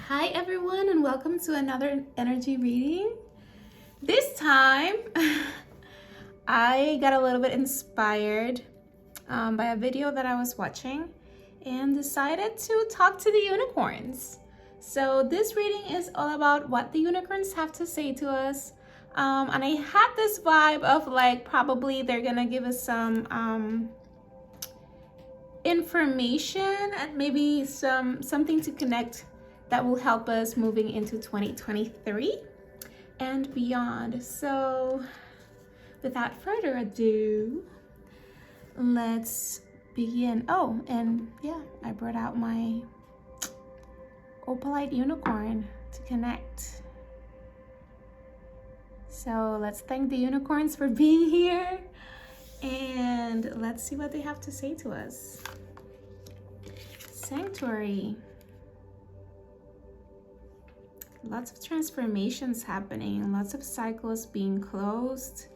Hi everyone, and welcome to another energy reading. This time I got a little bit inspired by a video that I was watching and decided to talk to the unicorns. So this reading is all about what the unicorns have to say to us. And I had this vibe of like probably they're gonna give us some information and maybe something to connect that will help us moving into 2023 and beyond. So without further ado, let's begin. Oh, and yeah, I brought out my opalite unicorn to connect. So let's thank the unicorns for being here and let's see what they have to say to us. Sanctuary. Lots of transformations happening, lots of cycles being closed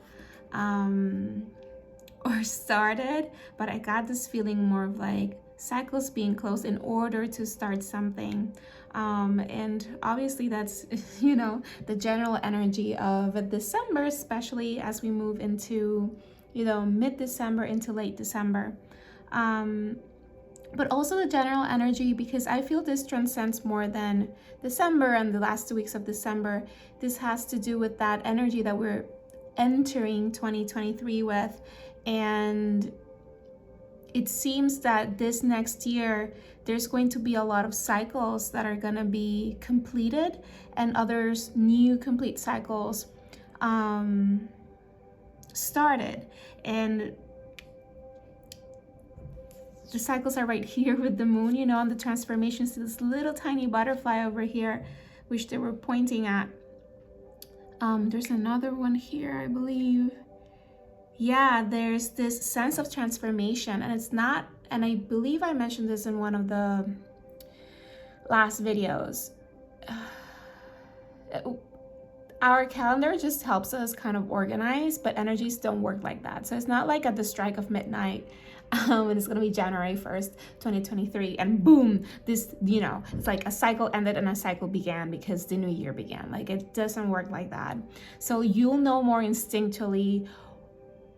or started, but I got this feeling more of like cycles being closed in order to start something. And obviously that's, you know, the general energy of December, especially as we move into, you know, mid-December into late December. But also the general energy, because I feel this transcends more than December and the last 2 weeks of December. This has to do with that energy that we're entering 2023 with. And it seems that this next year, there's going to be a lot of cycles that are going to be completed and others new complete cycles started. And the cycles are right here with the moon, you know, and the transformations to this little tiny butterfly over here, which they were pointing at. There's another one here, I believe. Yeah, there's this sense of transformation, and it's not, and I believe I mentioned this in one of the last videos. Our calendar just helps us kind of organize, but energies don't work like that. So it's not like at the strike of midnight, and it's gonna be January 1st, 2023, and boom, this, you know, it's like a cycle ended and a cycle began because the new year began. Like, it doesn't work like that. So you'll know more instinctually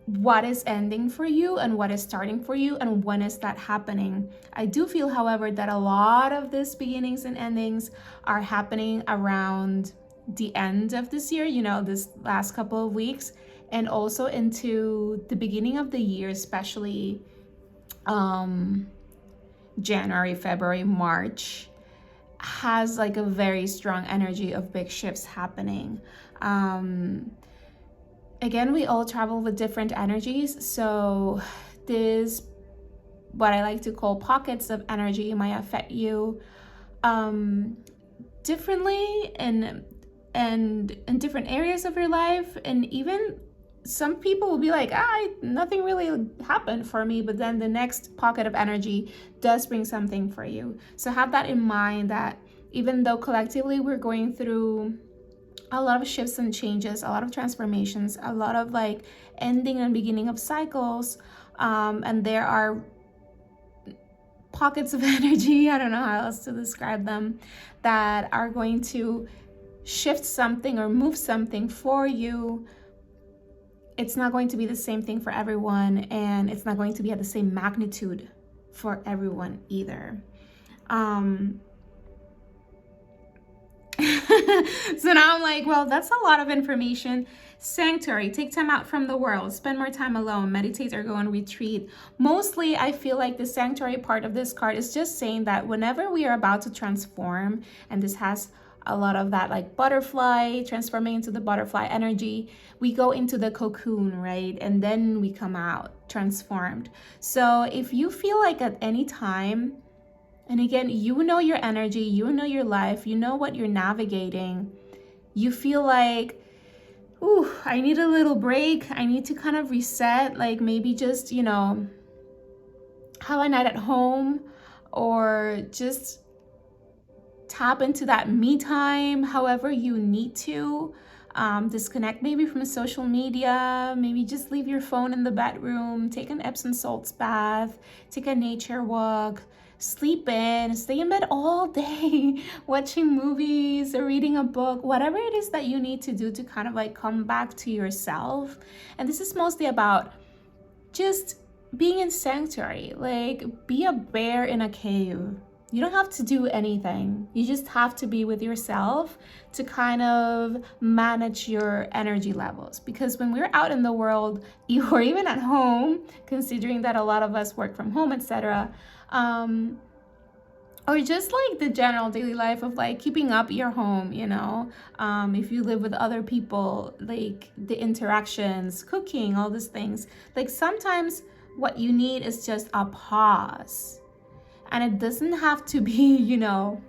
what is ending for you and what is starting for you and when is that happening. I do feel, however, that a lot of these beginnings and endings are happening around the end of this year, you know, this last couple of weeks, and also into the beginning of the year, especially January, February, March has like a very strong energy of big shifts happening. Again, we all travel with different energies, so this, what I like to call pockets of energy, might affect you differently and in different areas of your life. And even some people will be like, nothing really happened for me, but then the next pocket of energy does bring something for you. So have that in mind, that even though collectively we're going through a lot of shifts and changes, a lot of transformations, a lot of like ending and beginning of cycles, and there are pockets of energy, I don't know how else to describe them, that are going to shift something or move something for you. It's not going to be the same thing for everyone, and it's not going to be at the same magnitude for everyone either. So now I'm like, well, that's a lot of information. Sanctuary, take time out from the world, spend more time alone, meditate or go on retreat. Mostly, I feel like the sanctuary part of this card is just saying that whenever we are about to transform, and this has a lot of that like butterfly, transforming into the butterfly energy, we go into the cocoon, right? And then we come out transformed. So if you feel like at any time, and again, you know your energy, you know your life, you know what you're navigating, you feel like, ooh, I need a little break, I need to kind of reset, like maybe just, you know, have a night at home, or just tap into that me time however you need to. Disconnect maybe from social media, maybe just leave your phone in the bedroom, take an Epsom salts bath, take a nature walk, sleep in, stay in bed all day, watching movies or reading a book, whatever it is that you need to do to kind of like come back to yourself. And this is mostly about just being in sanctuary, like be a bear in a cave. You don't have to do anything. You just have to be with yourself to kind of manage your energy levels. Because when we're out in the world, or even at home, considering that a lot of us work from home, etc., or just like the general daily life of like keeping up your home, you know, if you live with other people, like the interactions, cooking, all these things, like sometimes what you need is just a pause. And it doesn't have to be, you know,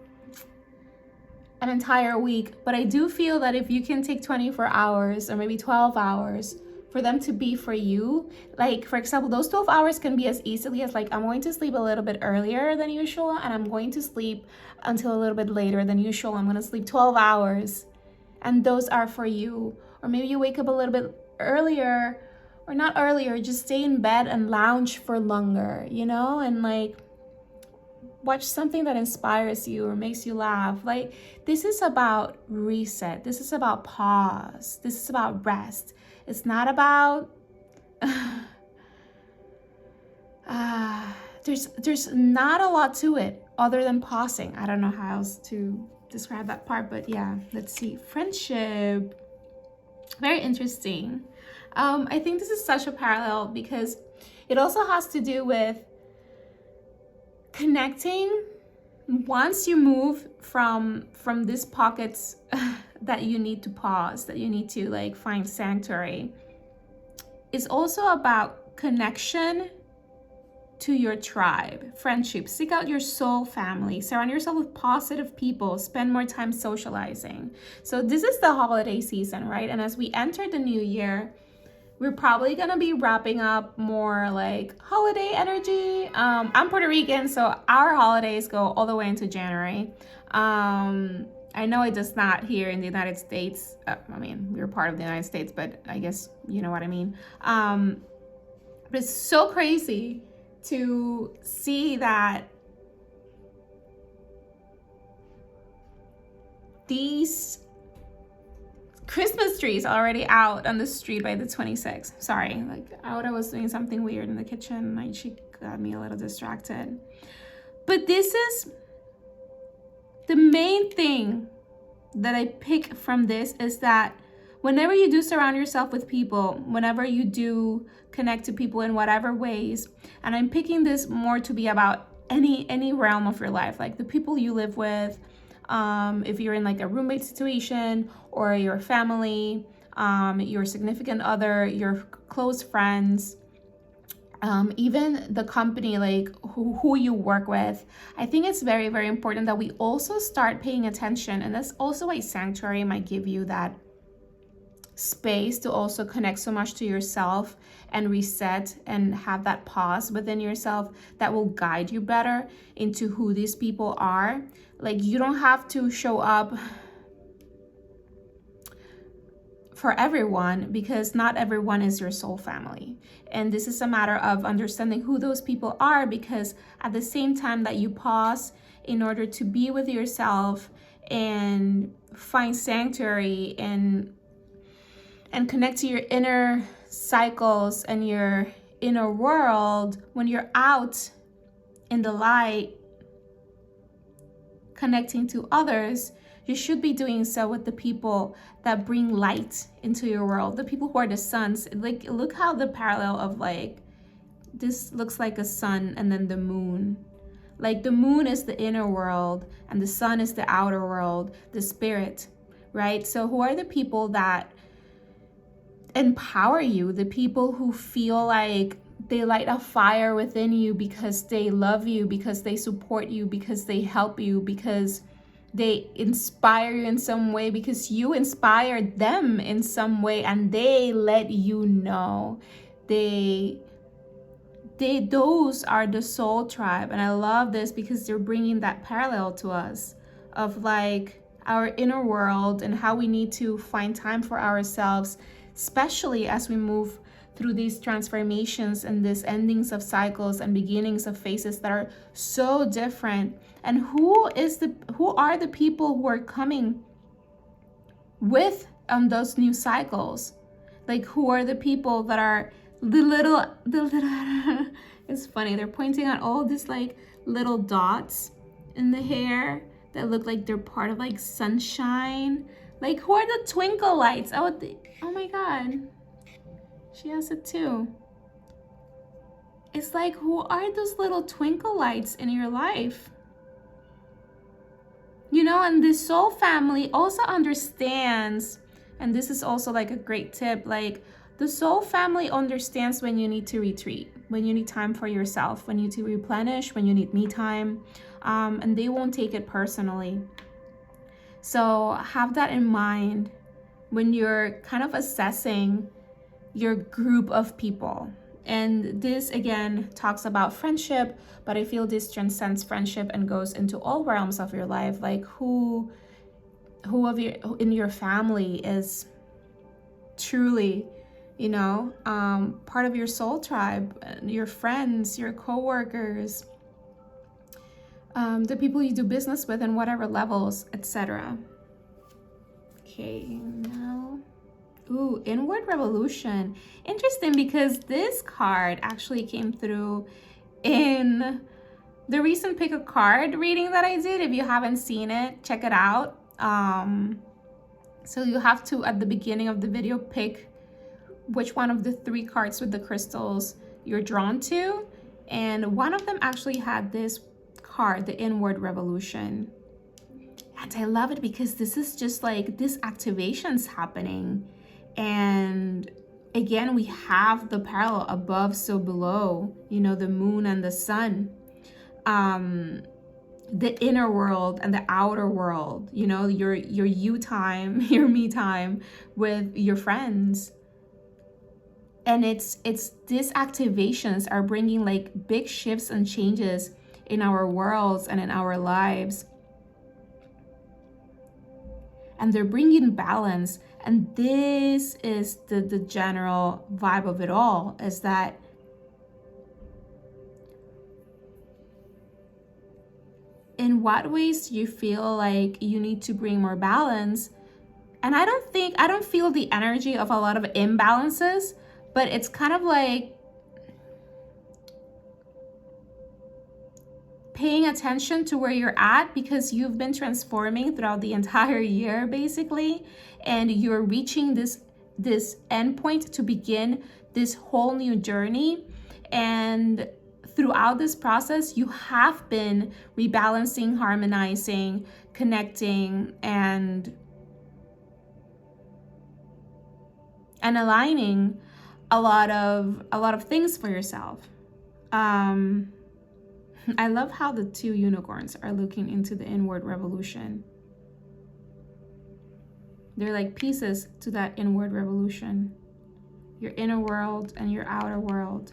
an entire week, but I do feel that if you can take 24 hours or maybe 12 hours for them to be for you, like for example, those 12 hours can be as easily as like, I'm going to sleep a little bit earlier than usual and I'm going to sleep until a little bit later than usual. I'm going to sleep 12 hours and those are for you. Or maybe you wake up a little bit earlier, or not earlier, just stay in bed and lounge for longer, you know, and like watch something that inspires you or makes you laugh. Like, this is about reset. This is about pause. This is about rest. It's not about there's not a lot to it other than pausing. I don't know how else to describe that part, but yeah, let's see. Friendship, very interesting. I think this is such a parallel because it also has to do with connecting. Once you move from these pockets that you need to pause, that you need to like find sanctuary, it's also about connection to your tribe, friendship. Seek out your soul family, surround yourself with positive people, spend more time socializing. So this is the holiday season, right? And as we enter the new year, we're probably gonna be wrapping up more like holiday energy. I'm Puerto Rican, so our holidays go all the way into January. I know it does not here in the United States. I mean, we're part of the United States, but I guess you know what I mean. But it's so crazy to see that these Christmas trees already out on the street by the 26th. Sorry, like I was doing something weird in the kitchen and she got me a little distracted. But this is the main thing that I pick from this, is that whenever you do surround yourself with people, whenever you do connect to people in whatever ways, and I'm picking this more to be about any realm of your life, like the people you live with, if you're in like a roommate situation, or your family, your significant other, your close friends, even the company, like who you work with. I think it's very, very important that we also start paying attention. And that's also why sanctuary might give you that space to also connect so much to yourself and reset and have that pause within yourself that will guide you better into who these people are. Like, you don't have to show up for everyone, because not everyone is your soul family. And this is a matter of understanding who those people are, because at the same time that you pause in order to be with yourself and find sanctuary and connect to your inner cycles and your inner world, when you're out in the light connecting to others, you should be doing so with the people that bring light into your world, the people who are the suns. Like, look how the parallel of like, this looks like a sun and then the moon. Like, the moon is the inner world and the sun is the outer world, the spirit, right? So who are the people that empower you, the people who feel like they light a fire within you because they love you, because they support you, because they help you, because they inspire you in some way, because you inspired them in some way, and they let you know. Those are the soul tribe. And I love this because they're bringing that parallel to us of like our inner world and how we need to find time for ourselves, especially as we move through these transformations and these endings of cycles and beginnings of phases that are so different. And who are the people who are coming with those new cycles? Like, who are the people that are the little it's funny, they're pointing out all these like little dots in the hair that look like they're part of like sunshine. Like, who are the twinkle lights? Oh my god, she has it too. It's like, who are those little twinkle lights in your life? You know, and the soul family also understands, and this is also like a great tip, like the soul family understands when you need to retreat, when you need time for yourself, when you need to replenish, when you need me time, and they won't take it personally. So have that in mind when you're kind of assessing your group of people. And this again talks about friendship, but I feel this transcends friendship and goes into all realms of your life. Like, who in your family is truly, you know, part of your soul tribe, your friends, your co-workers, the people you do business with in whatever levels, etc. Okay, now, ooh, inward revolution. Interesting, because this card actually came through in the recent pick a card reading that I did. If you haven't seen it, check it out. So you have to, at the beginning of the video, pick which one of the 3 cards with the crystals you're drawn to. And one of them actually had this card, the inward revolution. And I love it because this is just like, this activation's happening. And again, we have the parallel above, so below, you know, the moon and the sun. The inner world and the outer world, you know, your you time, your me time with your friends. And it's these activations are bringing like big shifts and changes in our worlds and in our lives. And they're bringing balance. And this is the general vibe of it all, is that in what ways do you feel like you need to bring more balance? And I don't feel the energy of a lot of imbalances, but it's kind of like paying attention to where you're at, because you've been transforming throughout the entire year basically, and you're reaching this end point to begin this whole new journey. And throughout this process, you have been rebalancing, harmonizing, connecting, and aligning a lot of things for yourself. I love how the 2 unicorns are looking into the inward revolution. They're like pieces to that inward revolution, your inner world and your outer world.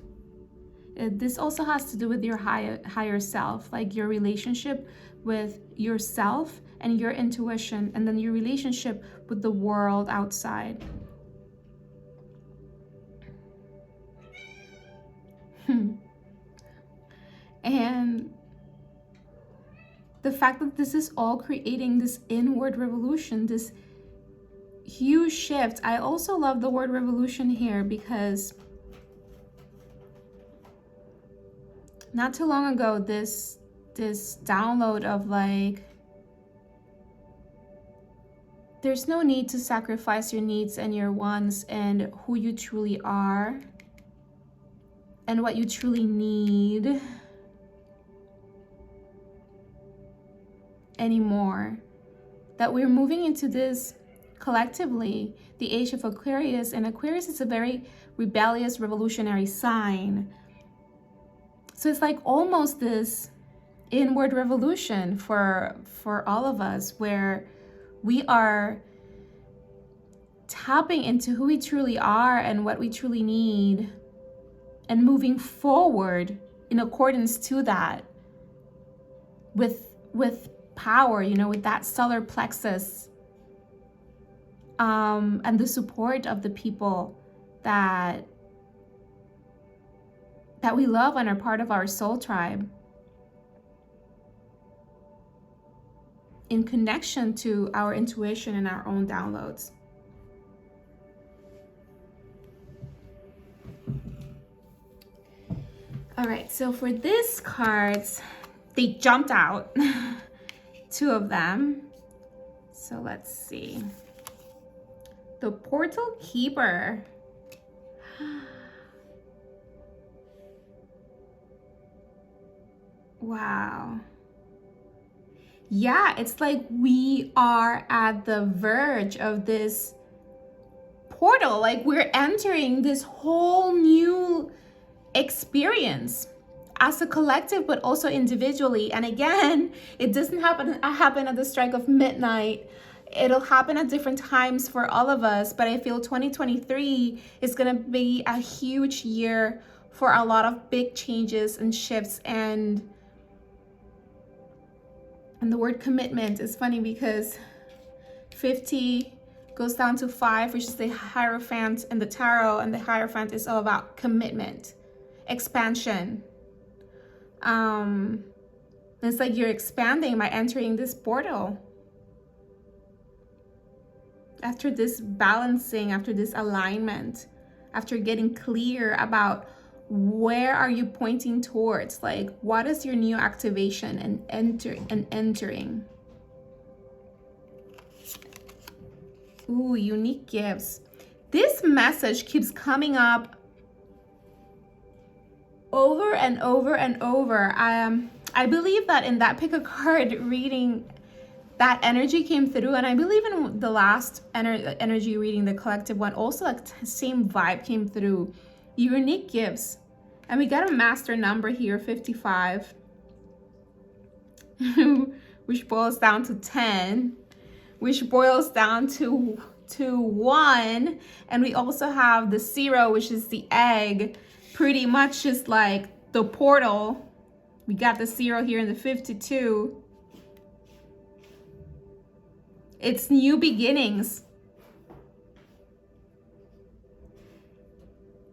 This also has to do with your higher self, like your relationship with yourself and your intuition, and then your relationship with the world outside. And the fact that this is all creating this inward revolution, this huge shift. I also love the word revolution here because not too long ago, this download of like, there's no need to sacrifice your needs and your wants and who you truly are and what you truly need anymore. That we're moving into this collectively, the age of Aquarius, and Aquarius is a very rebellious, revolutionary sign. So it's like almost this inward revolution for all of us, where we are tapping into who we truly are and what we truly need, and moving forward in accordance to that with power, you know, with that solar plexus, and the support of the people that that we love and are part of our soul tribe, in connection to our intuition and our own downloads. All right, so for these cards, they jumped out, 2 of them. So let's see. The Portal Keeper. Wow. Yeah, it's like we are at the verge of this portal. Like we're entering this whole new experience as a collective, but also individually. And again, it doesn't happen at the strike of midnight. It'll happen at different times for all of us, but I feel 2023 is going to be a huge year for a lot of big changes and shifts. And the word commitment is funny because 50 goes down to 5, which is the Hierophant and the Tarot, and the Hierophant is all about commitment, expansion. It's like you're expanding by entering this portal. After this balancing, after this alignment, after getting clear about where are you pointing towards, like what is your new activation and entering. Ooh, unique gifts. This message keeps coming up over and over and over. I believe that in that pick a card reading, that energy came through, and I believe in the last energy reading, the collective one, also like same vibe came through. Unique gifts. And we got a master number here, 55, which boils down to 10, which boils down to 1, and we also have the 0, which is the egg, pretty much just like the portal. We got the 0 here in the 52. It's new beginnings.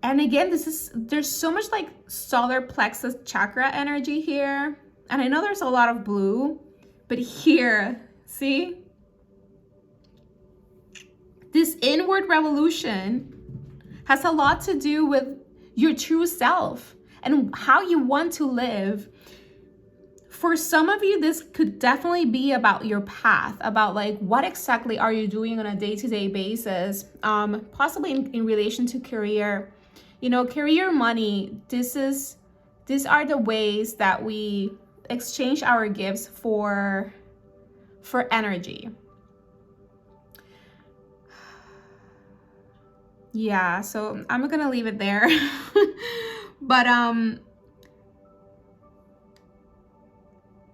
And again, there's so much like solar plexus chakra energy here. And I know there's a lot of blue, but here, see? This inward revolution has a lot to do with your true self and how you want to live. For some of you, this could definitely be about your path, about like what exactly are you doing on a day-to-day basis, possibly in relation to career, you know, career, money. These are the ways that we exchange our gifts for energy. Yeah, so I'm gonna leave it there. But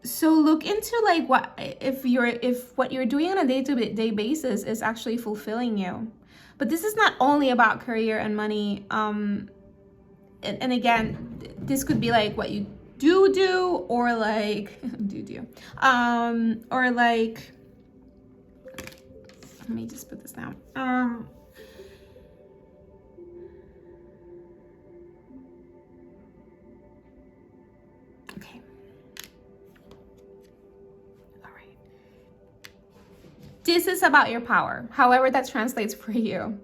so look into like if what you're doing on a day-to-day basis is actually fulfilling you. But this is not only about career and money. And again, this could be like what you do, or like or like, let me just put this down. Okay. All right. This is about your power, however that translates for you.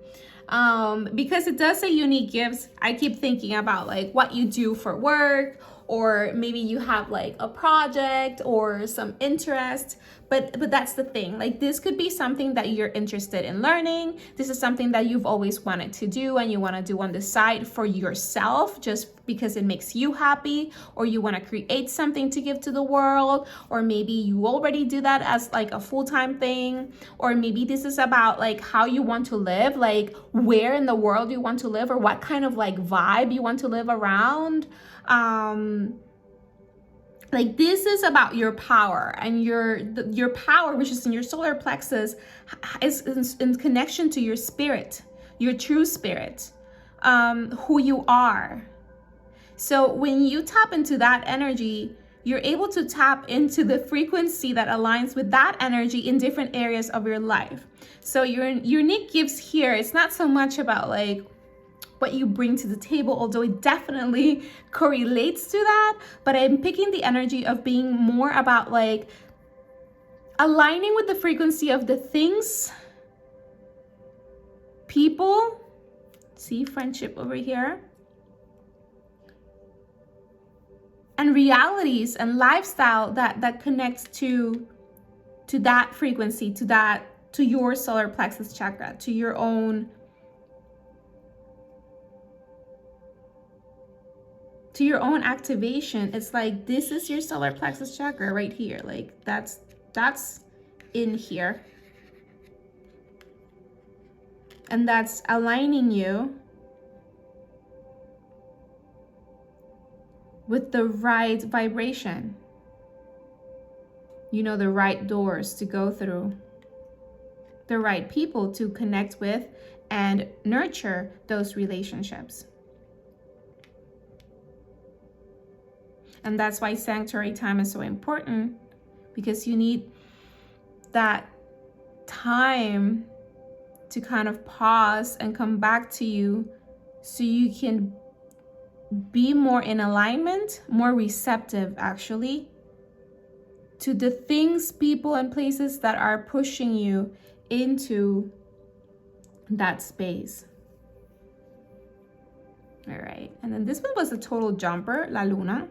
Because it does say unique gifts, I keep thinking about like what you do for work, or maybe you have like a project or some interest, but that's the thing. Like this could be something that you're interested in learning. This is something that you've always wanted to do and you want to do on the side for yourself, just because it makes you happy, or you want to create something to give to the world, or maybe you already do that as like a full-time thing, or maybe this is about like how you want to live, like where in the world you want to live, or what kind of like vibe you want to live around. Like this is about your power, and your power, which is in your solar plexus, is in connection to your spirit, your true spirit, who you are. So when you tap into that energy, you're able to tap into the frequency that aligns with that energy in different areas of your life. So your unique gifts here, it's not so much about like what you bring to the table, although it definitely correlates to that. But I'm picking the energy of being more about like aligning with the frequency of the things, people, see friendship over here, and realities and lifestyle that connects to that frequency, to your solar plexus chakra, to your own activation. It's like, this is your solar plexus chakra right here. Like that's in here. And that's aligning you with the right vibration. You know, the right doors to go through, the right people to connect with and nurture those relationships. And that's why sanctuary time is so important, because you need that time to kind of pause and come back to you so you can be more in alignment, more receptive actually, to the things, people, and places that are pushing you into that space. All right, and then this one was a total jumper, La Luna.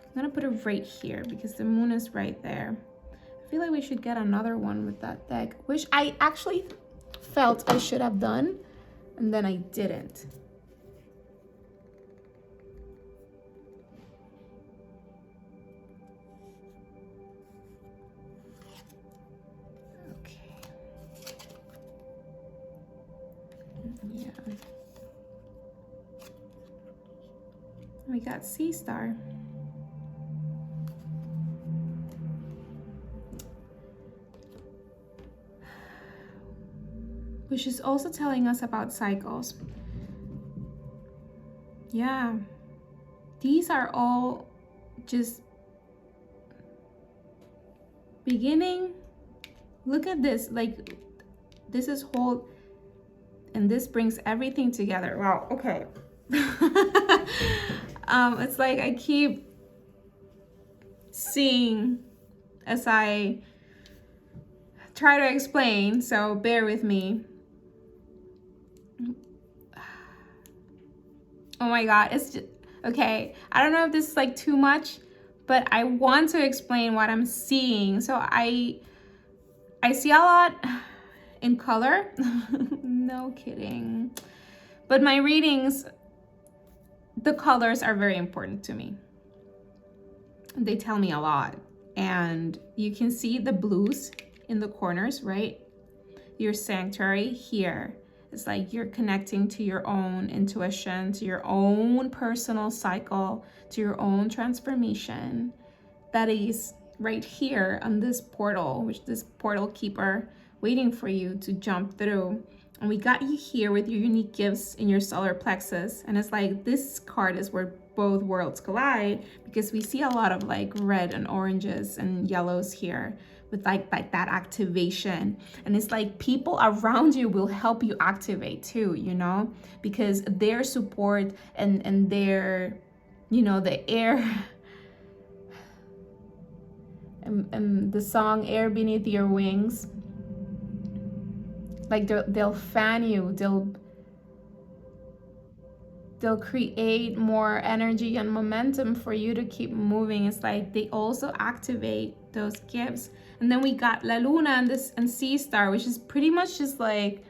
I'm gonna put it right here because the moon is right there. I feel like we should get another one with that deck, which I actually felt I should have done, and then I didn't. Okay. Yeah. We got Sea Star. Which is also telling us about cycles. Yeah, these are all just beginning. Look at this, like this is whole, and this brings everything together. Wow, okay. It's like I keep seeing as I try to explain, so bear with me. Oh my God, it's just, okay. I don't know if this is like too much, but I want to explain what I'm seeing. So I see a lot in color. No kidding. But my readings, the colors are very important to me. They tell me a lot. And you can see the blues in the corners, right? Your sanctuary here. It's like you're connecting to your own intuition, to your own personal cycle, to your own transformation. That is right here on this portal, which this portal keeper waiting for you to jump through. And we got you here with your unique gifts in your solar plexus. And it's like this card is where both worlds collide, because we see a lot of like red and oranges and yellows here with like that activation. And it's like people around you will help you activate too, you know, because their support and their, you know, the air and the song Air Beneath Your Wings, like they'll fan you, they'll create more energy and momentum for you to keep moving. It's like they also activate those gifts. And then we got La Luna and Sea Star, which is pretty much just like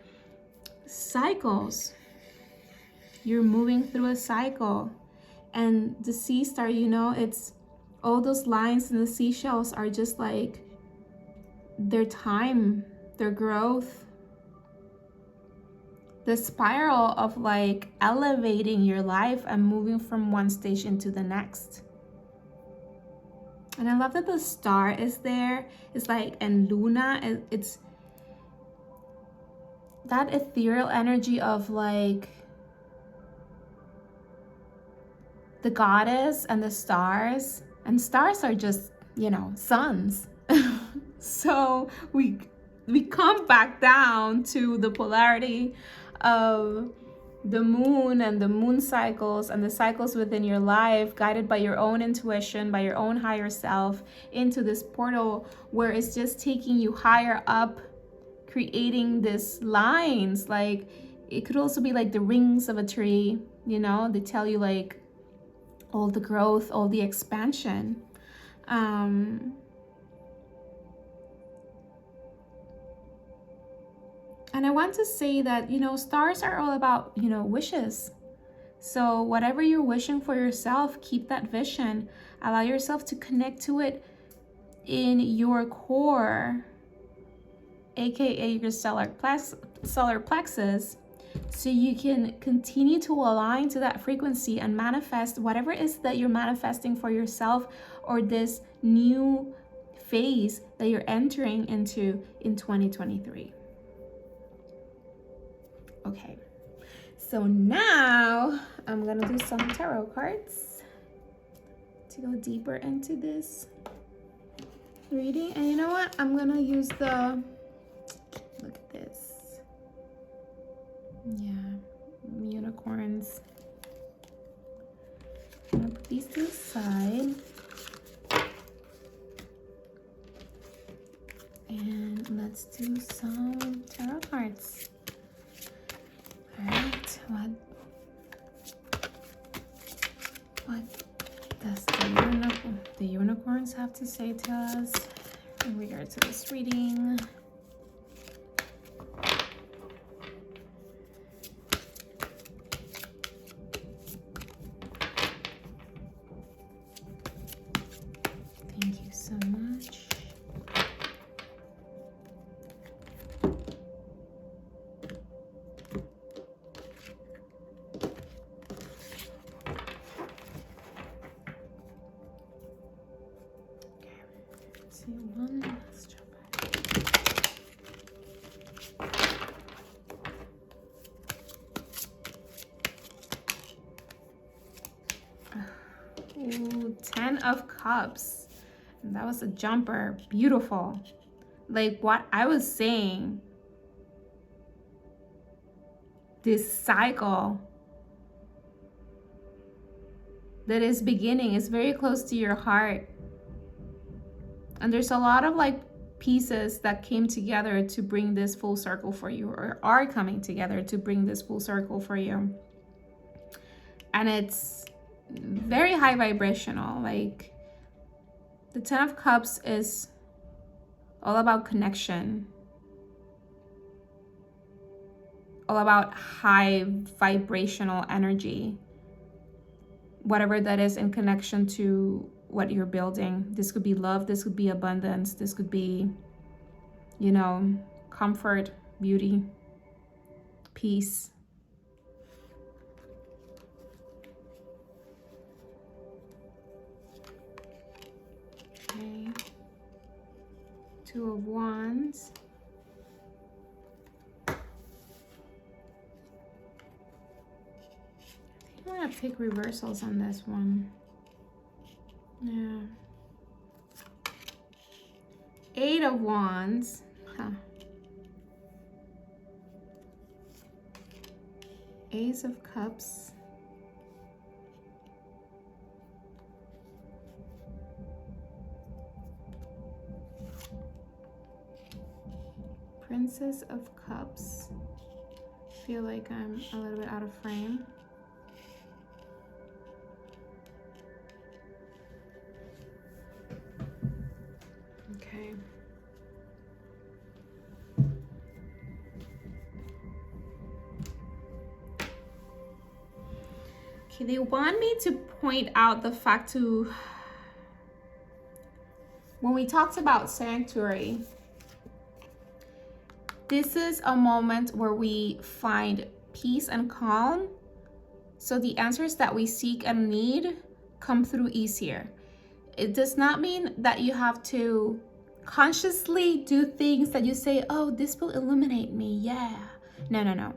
cycles. You're moving through a cycle. And the Sea Star, you know, it's all those lines and the seashells are just like their time, their growth, the spiral of like elevating your life and moving from one stage into the next. And I love that the star is there. It's like, and Luna, it's that ethereal energy of like the goddess and the stars. And stars are just, you know, suns. So we come back down to the polarity of the moon and the moon cycles and the cycles within your life, guided by your own intuition, by your own higher self, into this portal where it's just taking you higher up, creating these lines. Like, it could also be like the rings of a tree, you know, they tell you like all the growth, all the expansion. And I want to say that, you know, stars are all about, you know, wishes. So whatever you're wishing for yourself, keep that vision. Allow yourself to connect to it in your core, aka your solar plexus, so you can continue to align to that frequency and manifest whatever it is that you're manifesting for yourself, or this new phase that you're entering into in 2023. Okay, so now I'm gonna do some tarot cards to go deeper into this reading. And you know what? I'm gonna use the, look at this. Yeah, unicorns. I'm gonna put these to the side. And let's do some tarot cards. Alright, what does the unicorns have to say to us in regard to this reading? Thank you so much. One, let's jump back. Ooh, 10 of Cups. That was a jumper. Beautiful. Like what I was saying, this cycle that is beginning is very close to your heart. And there's a lot of like pieces that came together to bring this full circle for you, or are coming together to bring this full circle for you. And it's very high vibrational. Like the 10 of Cups is all about connection, all about high vibrational energy, whatever that is in connection to what you're building. This could be love, this could be abundance, this could be, you know, comfort, beauty, peace. Okay. 2 of Wands. I'm gonna pick reversals on this one. Yeah. 8 of Wands. Huh. Ace of Cups. Princess of Cups. Feel like I'm a little bit out of frame. Okay. Okay, they want me to point out the fact to, when we talked about sanctuary, this is a moment where we find peace and calm. So the answers that we seek and need come through easier. It does not mean that you have to consciously do things that you say, oh, this will illuminate me. Yeah. No, no, no.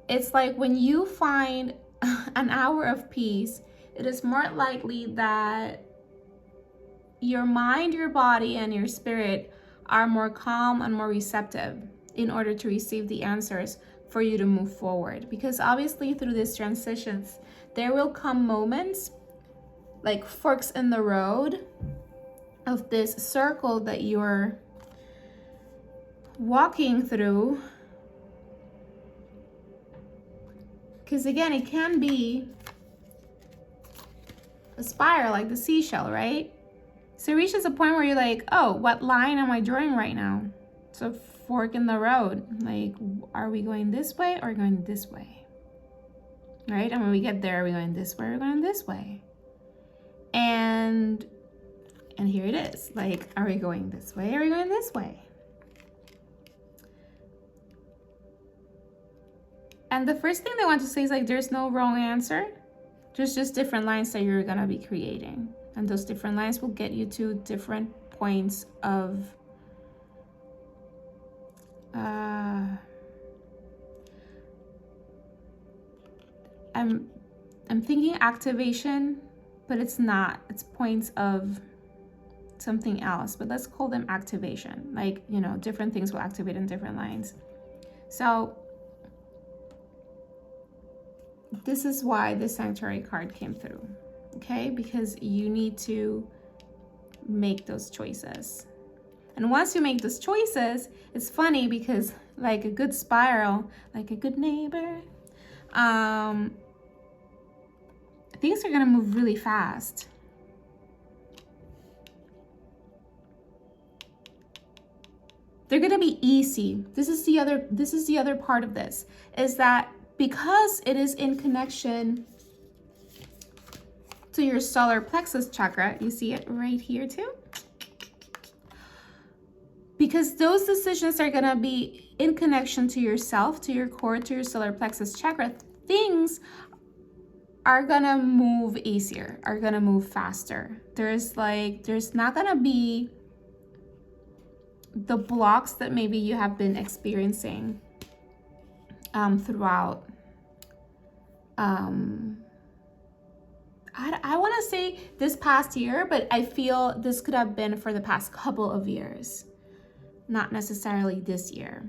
It's like when you find an hour of peace, it is more likely that your mind, your body, and your spirit are more calm and more receptive in order to receive the answers for you to move forward. Because obviously through these transitions, there will come moments like forks in the road of this circle that you're walking through. Because again, it can be a spiral like the seashell, right? So it reaches a point where you're like, oh, what line am I drawing right now? It's a fork in the road. Like, are we going this way or going this way? Right? And when we get there, are we going this way or going this way? And here it is. Like, are we going this way or are we going this way? And the first thing they want to say is like, there's no wrong answer. There's just different lines that you're gonna be creating. And those different lines will get you to different points of I'm thinking activation, but it's not. It's points of something else, but let's call them activation. Like, you know, different things will activate in different lines. So this is why the Sanctuary card came through, okay? Because you need to make those choices. And once you make those choices, it's funny because like a good spiral, like a good neighbor, things are gonna move really fast. They're gonna be easy. This is the other part of this, is that because it is in connection to your solar plexus chakra, you see it right here too? Because those decisions are gonna be in connection to yourself, to your core, to your solar plexus chakra, things are gonna move easier, are gonna move faster. There's not gonna be the blocks that maybe you have been experiencing throughout. I want to say this past year, but I feel this could have been for the past couple of years, not necessarily this year.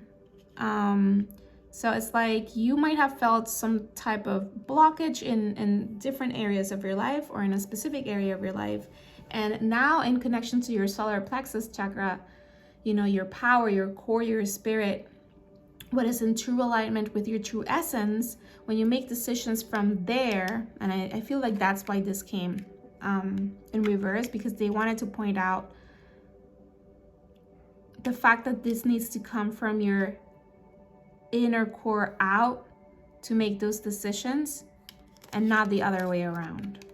So it's like you might have felt some type of blockage in different areas of your life or in a specific area of your life. And now in connection to your solar plexus chakra, you know, your power, your core, your spirit, what is in true alignment with your true essence, when you make decisions from there, and I feel like that's why this came in reverse, because they wanted to point out the fact that this needs to come from your inner core out to make those decisions and not the other way around.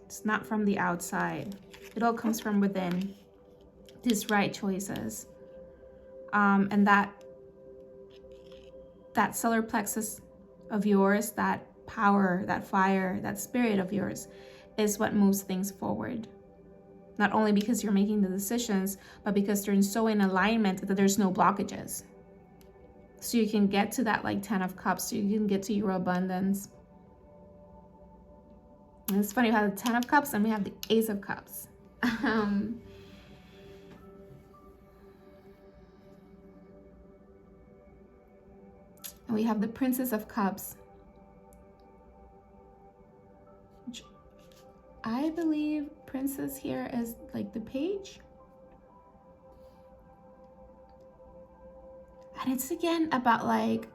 It's not from the outside. It all comes from within. These right choices. And that solar plexus of yours, that power, that fire, that spirit of yours is what moves things forward. Not only because you're making the decisions, but because they're so in alignment that there's no blockages. So you can get to that like 10 of Cups, so you can get to your abundance. And it's funny, we have the 10 of Cups and we have the Ace of Cups. And we have the Princess of Cups, which I believe Princess here is like the page. And it's again about like,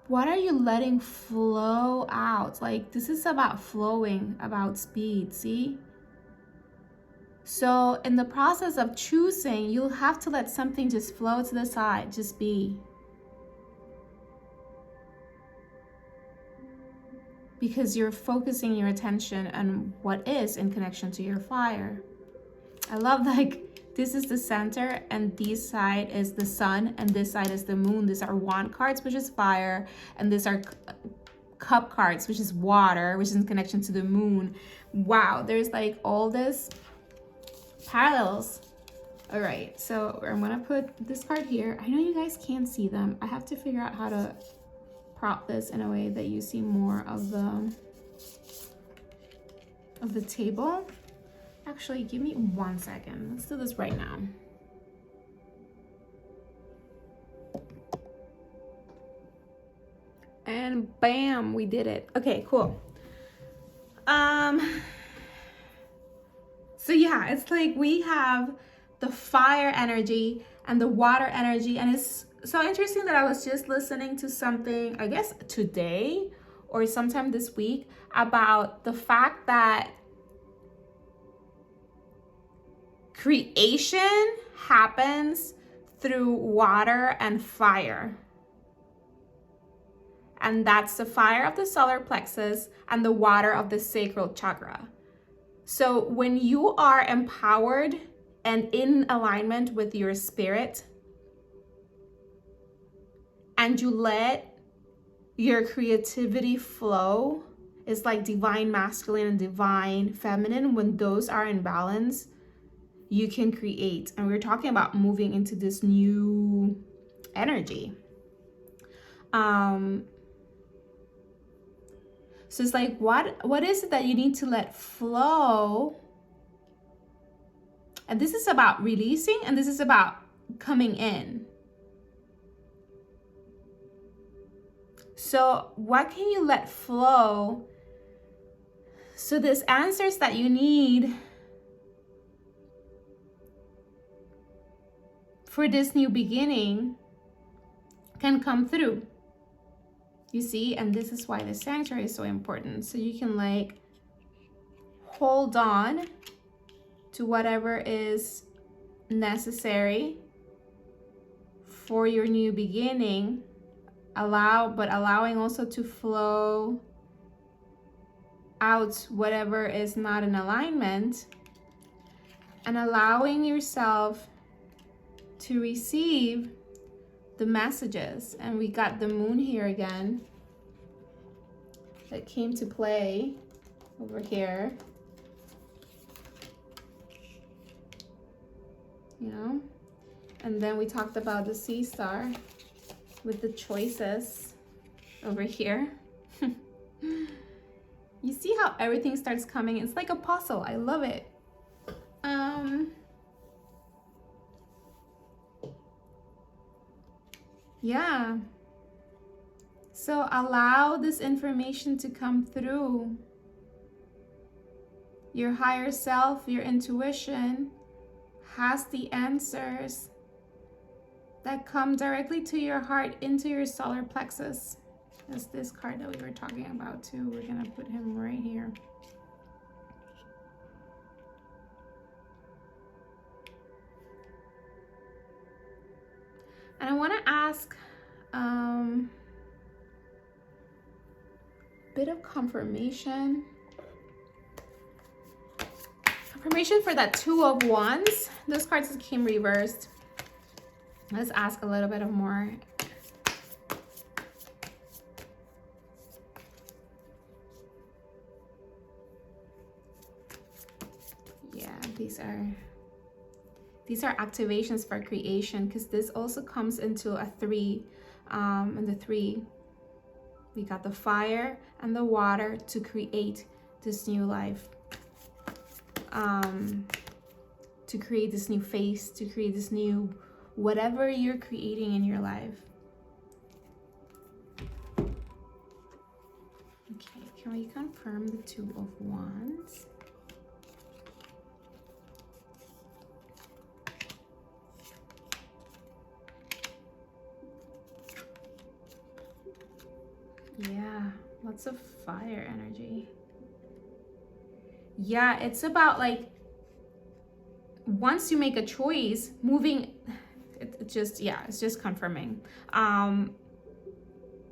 what are you letting flow out? Like this is about flowing, about speed, see? So in the process of choosing, you'll have to let something just flow to the side, just be. Because you're focusing your attention on what is in connection to your fire. I love like this is the center and this side is the sun and this side is the moon. These are wand cards, which is fire, and these are cup cards, which is water, which is in connection to the moon. Wow, there's like all this parallels. All right, so I'm gonna put this card here. I know you guys can't see them. I have to figure out how to prop this in a way that you see more of the table. Actually, give me 1 second. Let's do this right now. Bam, we did it. Okay, cool. So yeah, it's like we have the fire energy and the water energy, and it's so interesting that I was just listening to something, I guess today or sometime this week, about the fact that creation happens through water and fire. And that's the fire of the solar plexus and the water of the sacral chakra. So when you are empowered and in alignment with your spirit, and you let your creativity flow, it's like divine masculine and divine feminine. When those are in balance, you can create. And we're talking about moving into this new energy. So it's like, what is it that you need to let flow? And this is about releasing, and this is about coming in. So what can you let flow? So there's answers that you need for this new beginning can come through. You see, and this is why the sanctuary is so important. So you can like hold on to whatever is necessary for your new beginning. Allowing also to flow out whatever is not in alignment, and allowing yourself to receive the messages. And we got the moon here again that came to play over here, you know. And then we talked about the sea star with the choices over here. You see how everything starts coming? It's like a puzzle. I love it. Yeah. So allow this information to come through. Your higher self, your intuition has the answers that come directly to your heart, into your solar plexus. That's this card that we were talking about too. We're gonna put him right here. And I want to ask a bit of confirmation. Confirmation for that Two of Wands. Those cards came reversed. Let's ask a little bit of more. Yeah, these are activations for creation, because this also comes into a 3. And the 3, we got the fire and the water to create this new life, to create this new face, to create this new whatever you're creating in your life. Okay, can we confirm the Two of Wands? Yeah, lots of fire energy. Yeah, it's about like, once you make a choice, moving, it's just confirming.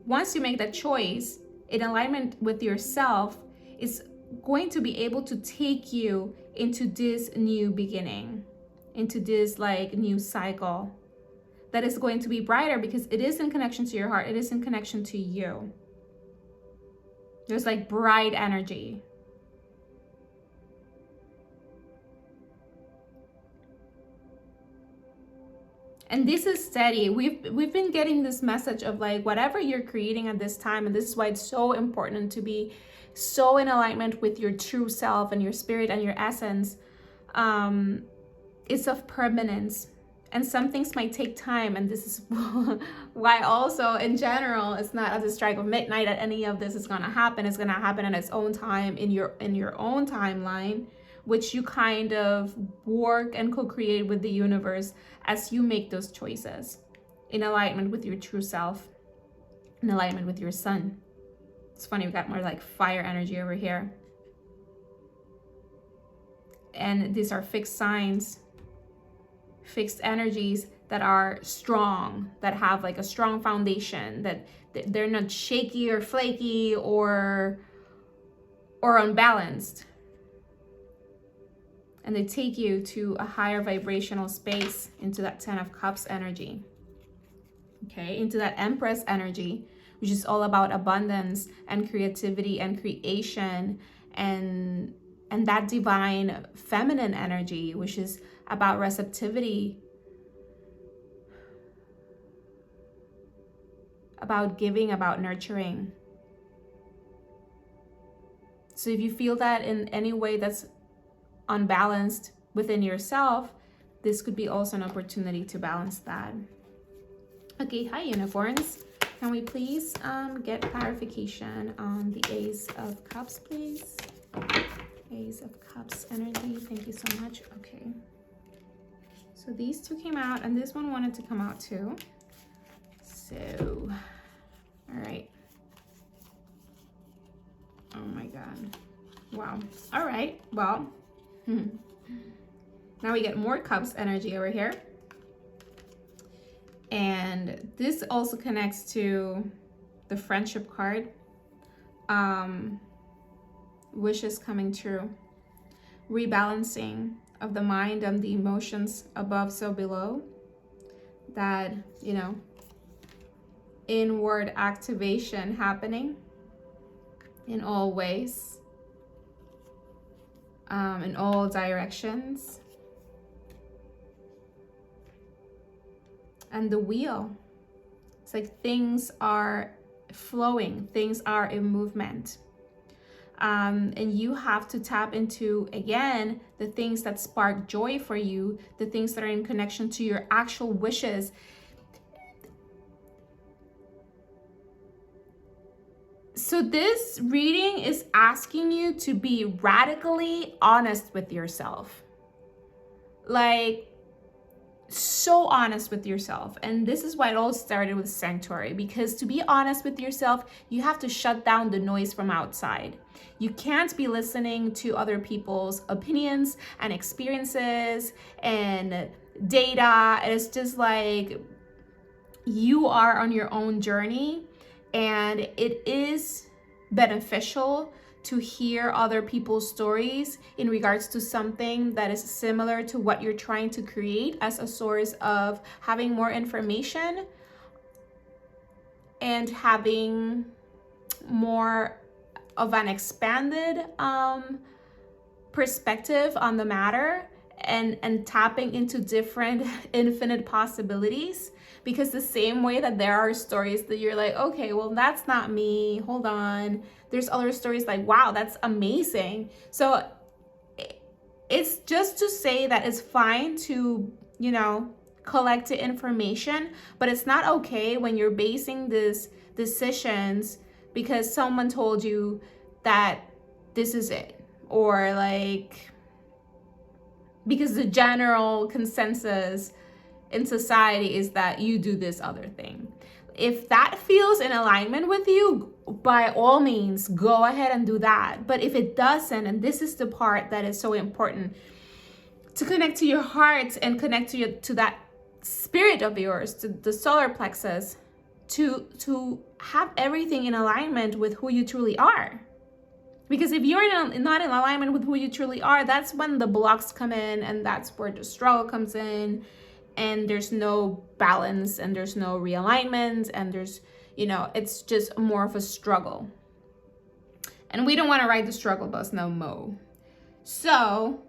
Once you make that choice in alignment with yourself, it's going to be able to take you into this new beginning, into this like new cycle that is going to be brighter, because it is in connection to your heart. It is in connection to you. There's like bright energy. And this is steady. We've been getting this message of like, whatever you're creating at this time, and this is why it's so important to be so in alignment with your true self and your spirit and your essence. It's of permanence. And some things might take time, and this is why also in general it's not at the strike of midnight that any of this is going to happen. It's going to happen in its own time, in your own timeline, which you kind of work and co-create with the universe as you make those choices in alignment with your true self, in alignment with your sun. It's funny, we got more like fire energy over here. And these are fixed signs, fixed energies that are strong, that have like a strong foundation, that they're not shaky or flaky or unbalanced. And they take you to a higher vibrational space, into that 10 of Cups energy. Okay, into that Empress energy, which is all about abundance and creativity and creation, and that divine feminine energy, which is about receptivity, about giving, about nurturing. So if you feel that in any way that's unbalanced within yourself, this could be also an opportunity to balance that. Okay, hi unicorns. Can we please get clarification on the Ace of Cups, please? Ace of Cups energy, thank you so much. Okay. So these two came out, and this one wanted to come out too. So, all right. Oh my God. Wow. All right. Well, now we get more Cups energy over here. And this also connects to the Friendship card. Wishes coming true. Rebalancing of the mind and the emotions above so below. That, you know, inward activation happening in all ways, in all directions. And the wheel, it's like things are flowing, things are in movement. And you have to tap into, again, the things that spark joy for you, the things that are in connection to your actual wishes. So this reading is asking you to be radically honest with yourself. Like, so honest with yourself. And this is why it all started with Sanctuary, because to be honest with yourself, you have to shut down the noise from outside. You can't be listening to other people's opinions and experiences and data. It's just like you are on your own journey, and it is beneficial to hear other people's stories in regards to something that is similar to what you're trying to create, as a source of having more information and having more of an expanded perspective on the matter, and tapping into different infinite possibilities. Because the same way that there are stories that you're like, okay, well, that's not me, hold on, there's other stories like, wow, that's amazing. So it's just to say that it's fine to, you know, collect the information, but it's not okay when you're basing these decisions because someone told you that this is it, or like because the general consensus in society is that you do this other thing. If that feels in alignment with you, by all means, go ahead and do that. But if it doesn't, and this is the part that is so important, to connect to your heart and connect to that spirit of yours, to the solar plexus, to have everything in alignment with who you truly are. Because if you're not in alignment with who you truly are, that's when the blocks come in, and that's where the struggle comes in, and there's no balance, and there's no realignment, and there's, you know, it's just more of a struggle. And we don't want to ride the struggle bus no more. So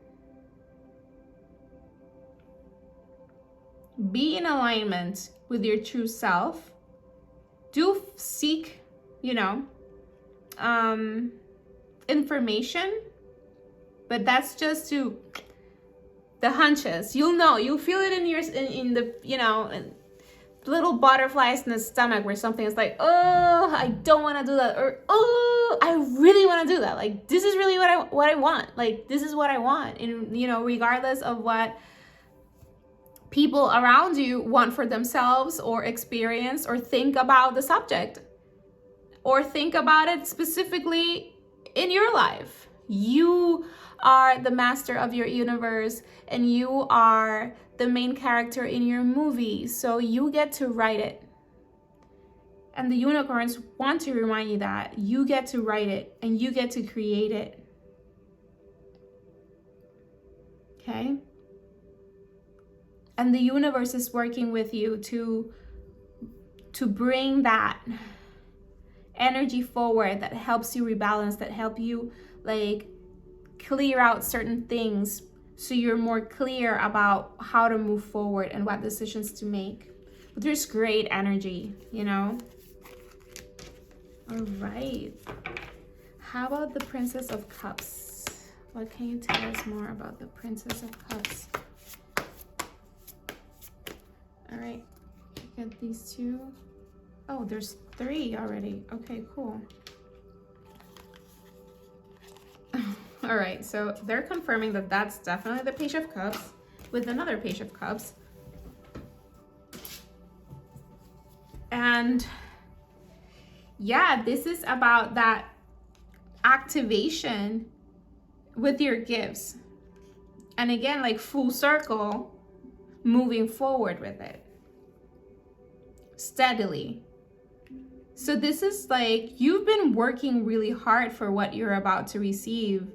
be in alignment with your true self. Do seek, you know, information, but that's the hunches. You'll feel it in your, in the, you know, little butterflies in the stomach where something is like, oh, I don't want to do that, or oh, I really want to do that. Like, this is really what I want. Like, this is what I want. And, you know, regardless of what people around you want for themselves or experience or think about the subject or think about it specifically in your life. You are the master of your universe, and you are the main character in your movie, so you get to write it. And the unicorns want to remind you that you get to write it and you get to create it. Okay? And the universe is working with you to bring that energy forward that helps you rebalance, that help you like clear out certain things so you're more clear about how to move forward and what decisions to make. But there's great energy, you know? All right. How about the Princess of Cups? What can you tell us more about the Princess of Cups? All right, get these two. Oh, there's 3 already. Okay, cool. All right, so they're confirming that that's definitely the Page of Cups with another Page of Cups. And yeah, this is about that activation with your gifts. And again, like full circle, moving forward with it steadily. So this is like, you've been working really hard for what you're about to receive.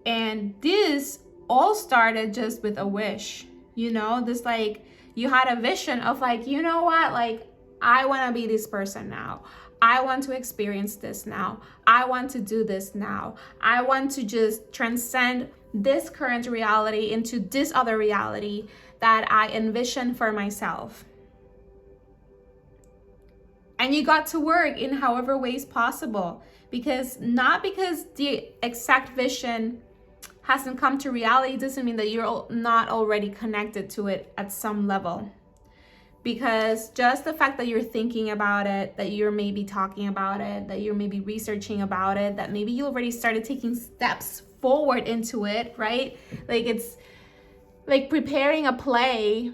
And this all started just with a wish, you know, this like, you had a vision of like, you know what, like, I want to be this person now. I want to experience this now. I want to do this now. I want to just transcend this current reality into this other reality that I envision for myself. And you got to work in however ways possible, because not because the exact vision hasn't come to reality doesn't mean that you're not already connected to it at some level. Because just the fact that you're thinking about it, that you're maybe talking about it, that you're maybe researching about it, that maybe you already started taking steps forward into it, right? Like it's like preparing a play.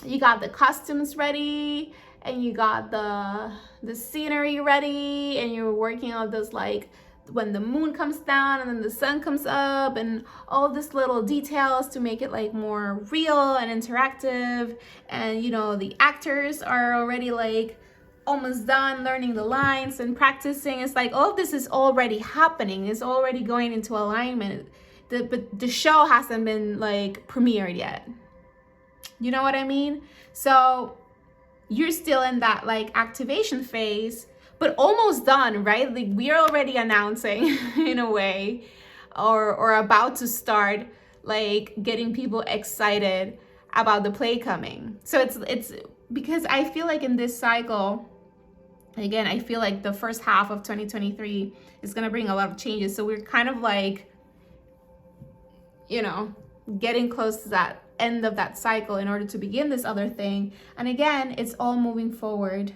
You got the costumes ready, and you got the scenery ready, and you're working on this like when the moon comes down and then the sun comes up, and all this little details to make it like more real and interactive. And you know, the actors are already like almost done learning the lines and practicing. It's like all of this is already happening. It's already going into alignment. But the show hasn't been like premiered yet. You know what I mean? So you're still in that like activation phase, but almost done, right? Like we are already announcing in a way, or about to start like getting people excited about the play coming. So it's because I feel like in this cycle, again, I feel like the first half of 2023 is gonna bring a lot of changes. So we're kind of like, you know, getting close to that end of that cycle in order to begin this other thing. And again, it's all moving forward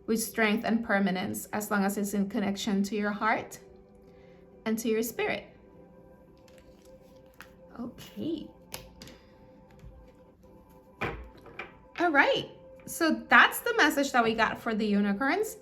with strength and permanence, as long as it's in connection to your heart and to your spirit. Okay. All right. So that's the message that we got for the unicorns.